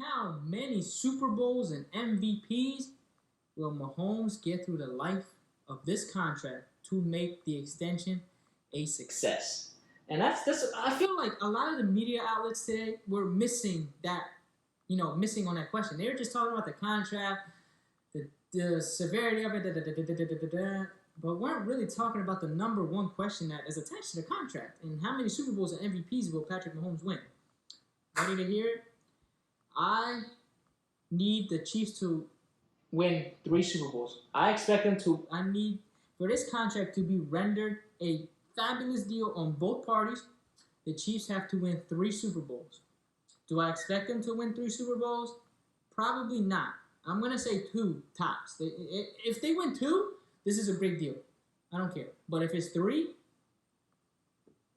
How many Super Bowls and MVPs will Mahomes get through the life of this contract to make the extension a success? And that's I feel like a lot of the media outlets today were missing that, missing on that question. They were just talking about the contract, the severity of it, but weren't really talking about the number one question that is attached to the contract. And how many Super Bowls and MVPs will Patrick Mahomes win? Ready to hear it? I need the Chiefs to win 3 Super Bowls. I need for this contract to be rendered a fabulous deal on both parties. The Chiefs have to win 3 Super Bowls. Do I expect them to win 3 Super Bowls? Probably not. I'm going to say 2 tops. If they win 2, this is a big deal. I don't care. But if it's 3,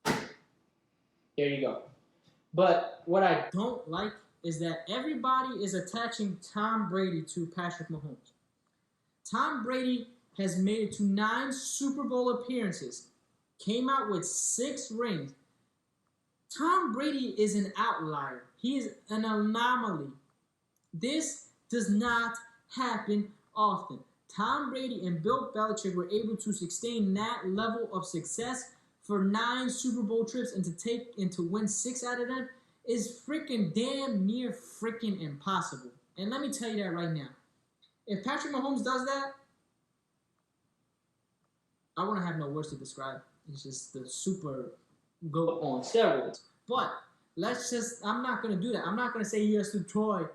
there you go. But what I don't like is that everybody is attaching Tom Brady to Patrick Mahomes. Tom Brady has made it to 9 Super Bowl appearances, came out with 6 rings. Tom Brady is an outlier. He is an anomaly. This does not happen often. Tom Brady and Bill Belichick were able to sustain that level of success for 9 Super Bowl trips and to win 6 out of them is freaking damn near freaking impossible. And let me tell you that right now. If Patrick Mahomes does that, I want to have no words to describe. It's just the super GOAT on steroids. But I'm not going to do that. I'm not going to say he has to try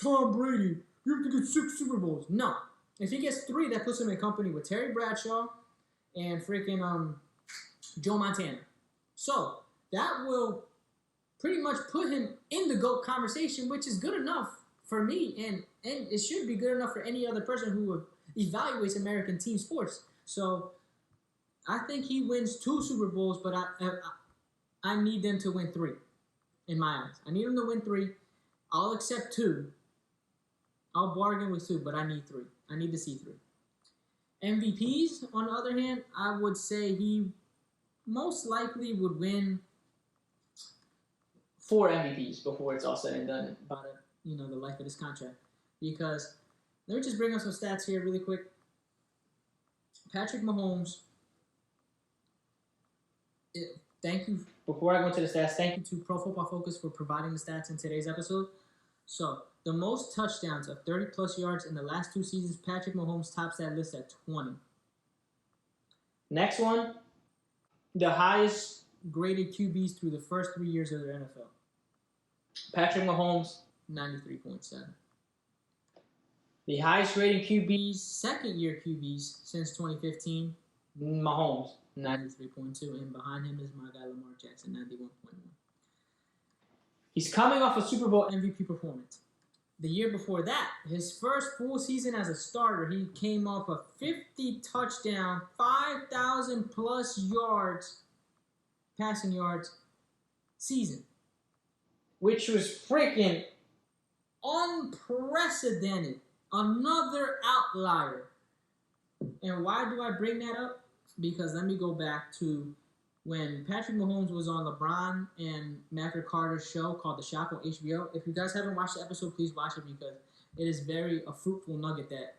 Tom Brady. You have to get 6 Super Bowls. No. If he gets 3, that puts him in company with Terry Bradshaw and freaking Joe Montana. So that will pretty much put him in the GOAT conversation, which is good enough for me, and it should be good enough for any other person who evaluates American team sports. So I think he wins 2 Super Bowls, but I need them to win 3, in my eyes. I need them to win 3. I'll accept 2. I'll bargain with 2, but I need 3. I need to see 3. MVPs, on the other hand, I would say he most likely would win 4 MVPs before it's all said and done about it, the life of this contract. Because let me just bring up some stats here really quick. Patrick Mahomes, thank you. Before I go into the stats, thank you to Pro Football Focus for providing the stats in today's episode. So, the most touchdowns of 30-plus yards in the last 2 seasons, Patrick Mahomes tops that list at 20. Next one, the highest graded QBs through the first 3 years of the NFL. Patrick Mahomes, 93.7. The highest rated QBs, second-year QBs since 2015, Mahomes, 93.2. And behind him is my guy Lamar Jackson, 91.1. He's coming off a Super Bowl MVP performance. The year before that, his first full season as a starter, he came off a 50-touchdown, 5,000-plus yards, passing yards season, which was freaking unprecedented. Another outlier. And why do I bring that up? Because let me go back to when Patrick Mahomes was on LeBron and Maverick Carter's show called The Shop on HBO. If you guys haven't watched the episode, please watch it because it is a fruitful nugget that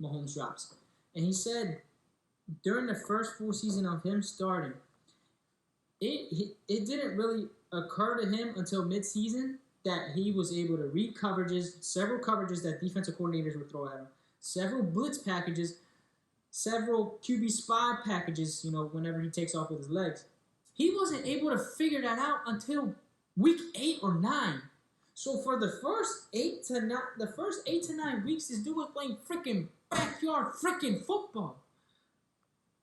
Mahomes drops. And he said during the first full season of him starting, it didn't really occur to him until midseason that he was able to read coverages, several coverages that defensive coordinators would throw at him, several blitz packages, several QB spy packages, whenever he takes off with his legs. He wasn't able to figure that out until week 8 or 9. So for the first 8 to 9 weeks, this dude was playing freaking backyard freaking football.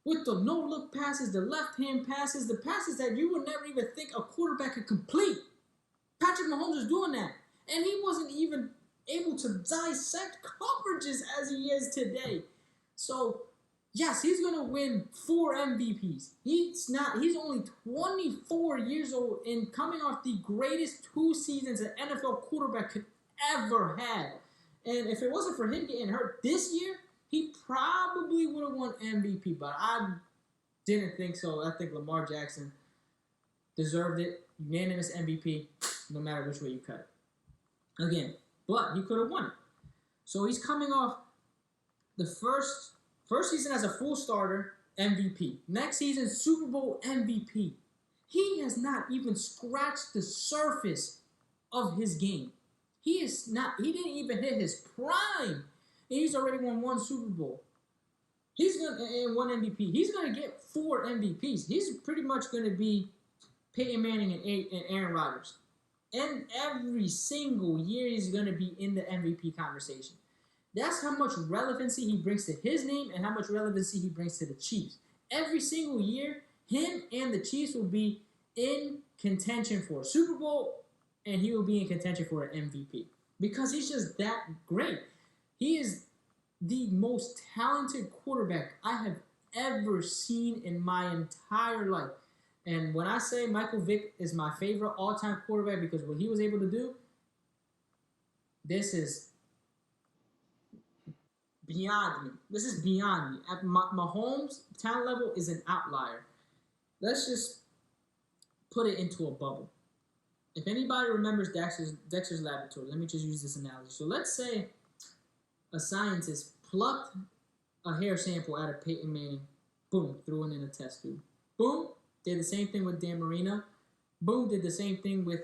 With the no-look passes, the left-hand passes, the passes that you would never even think a quarterback could complete. Patrick Mahomes was doing that. And he wasn't even able to dissect coverages as he is today. So, yes, he's going to win 4 MVPs. He's only 24 years old and coming off the greatest 2 seasons an NFL quarterback could ever have. And if it wasn't for him getting hurt this year, he probably would have won MVP, but I didn't think so. I think Lamar Jackson deserved it. Unanimous MVP, no matter which way you cut it. again. But he could have won it. So he's coming off the first season as a full starter, MVP. Next season, Super Bowl MVP. He has not even scratched the surface of his game. He didn't even hit his prime. And he's already won one Super Bowl. He's gonna and one MVP. He's gonna get 4 MVPs. He's pretty much gonna be Peyton Manning and Aaron Rodgers. And every single year he's gonna be in the MVP conversation. That's how much relevancy he brings to his name and how much relevancy he brings to the Chiefs. Every single year, him and the Chiefs will be in contention for a Super Bowl, and he will be in contention for an MVP because he's just that great. He is the most talented quarterback I have ever seen in my entire life. And when I say Michael Vick is my favorite all-time quarterback because what he was able to do, this is beyond me. This is beyond me. At Mahomes' talent level is an outlier. Let's just put it into a bubble. If anybody remembers Dexter's Laboratory, let me just use this analogy. So let's say a scientist plucked a hair sample out of Peyton Manning, boom, threw it in a test tube. Boom, did the same thing with Dan Marino. Boom, did the same thing with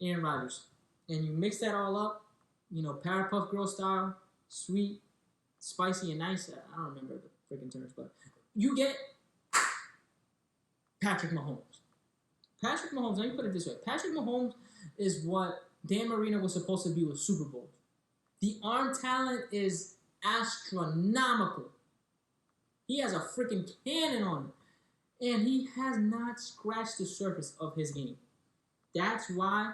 Aaron Rodgers. And you mix that all up, Powerpuff Girl style, sweet, spicy, and nice. I don't remember the freaking terms, but you get Patrick Mahomes. Patrick Mahomes, let me put it this way. Patrick Mahomes is what Dan Marino was supposed to be with Super Bowl. The arm talent is astronomical. He has a freaking cannon on him. And he has not scratched the surface of his game. That's why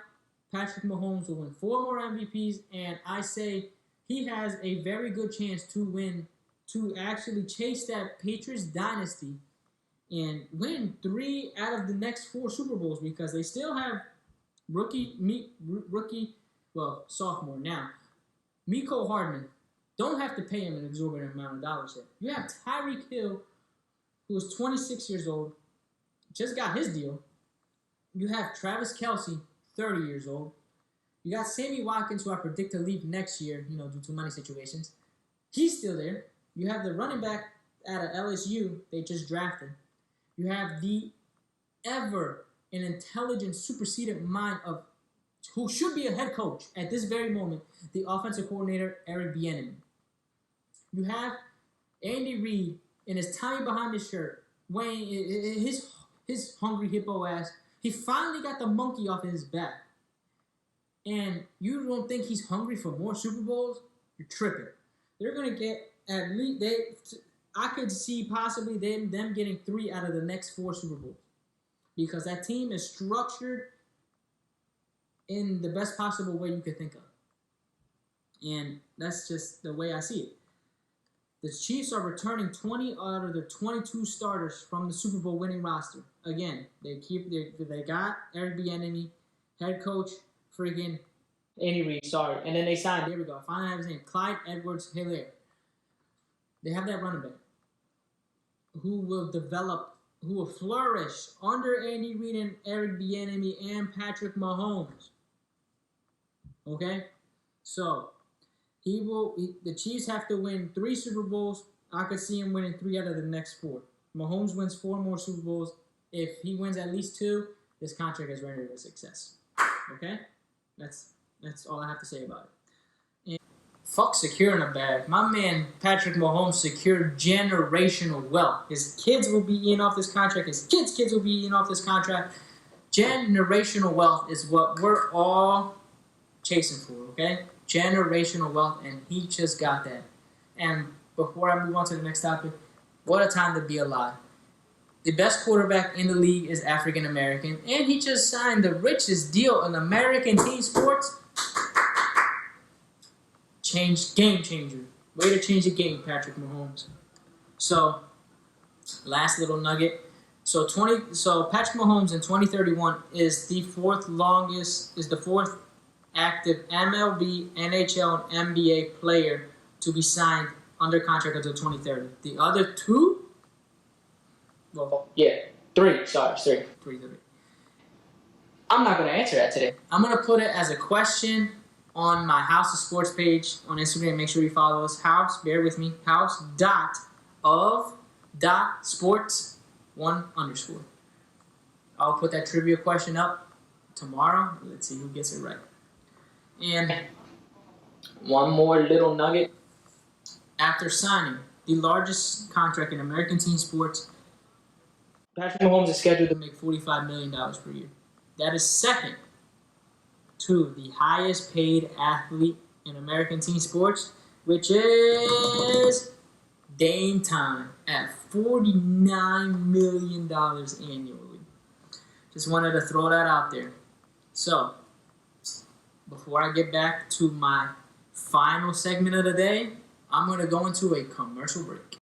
Patrick Mahomes will win 4 more MVPs, and I say he has a very good chance to actually chase that Patriots dynasty and win 3 out of the next 4 Super Bowls because they still have sophomore now. Mecole Hardman. Don't have to pay him an exorbitant amount of dollars yet. You have Tyreek Hill, who is 26 years old, just got his deal. You have Travis Kelce, 30 years old. You got Sammy Watkins, who I predict to leave next year, due to money situations. He's still there. You have the running back out of LSU they just drafted. You have the ever an intelligent, superseded mind of who should be a head coach at this very moment, the offensive coordinator, Eric Bieniemy. You have Andy Reid in his tie behind his shirt, weighing his hungry hippo ass. He finally got the monkey off his back. And you don't think he's hungry for more Super Bowls? You're tripping. They're going to get at least I could see possibly them getting 3 out of the next 4 Super Bowls. Because that team is structured in the best possible way you could think of. And that's just the way I see it. The Chiefs are returning 20 out of their 22 starters from the Super Bowl winning roster. Again, they got Eric Bieniemy, head coach, friggin' Andy Reid, sorry. And then they signed, there we go, I finally have his name, Clyde Edwards-Helaire. They have that running back who will flourish under Andy Reid and Eric Bieniemy and Patrick Mahomes. Okay? So, the Chiefs have to win 3 Super Bowls. I could see him winning 3 out of the next 4. Mahomes wins 4 more Super Bowls. If he wins at least 2, this contract is rendered a success. Okay? That's all I have to say about it. And fuck securing a bag. My man Patrick Mahomes secured generational wealth. His kids will be eating off this contract. His kids will be eating off this contract. Generational wealth is what we're all chasing for, okay? Generational wealth, and he just got that. And before I move on to the next topic, what a time to be alive. The best quarterback in the league is African American, and he just signed the richest deal in American team sports. Game changer. Way to change the game, Patrick Mahomes. So, last little nugget. So Patrick Mahomes in 2031 is the fourth active MLB, NHL, and NBA player to be signed under contract until 2030. The other 2? Well, yeah, 3. Sorry, 3. I'm not going to answer that today. I'm going to put it as a question on my House of Sports page on Instagram. Make sure you follow us. House, bear with me. House.of.sports1_. I'll put that trivia question up tomorrow. Let's see who gets it right. And one more little nugget. After signing the largest contract in American team sports, Patrick Mahomes is scheduled to make $45 million per year. That is second to the highest paid athlete in American team sports, which is Dame Time at $49 million annually. Just wanted to throw that out there. So, before I get back to my final segment of the day, I'm going to go into a commercial break.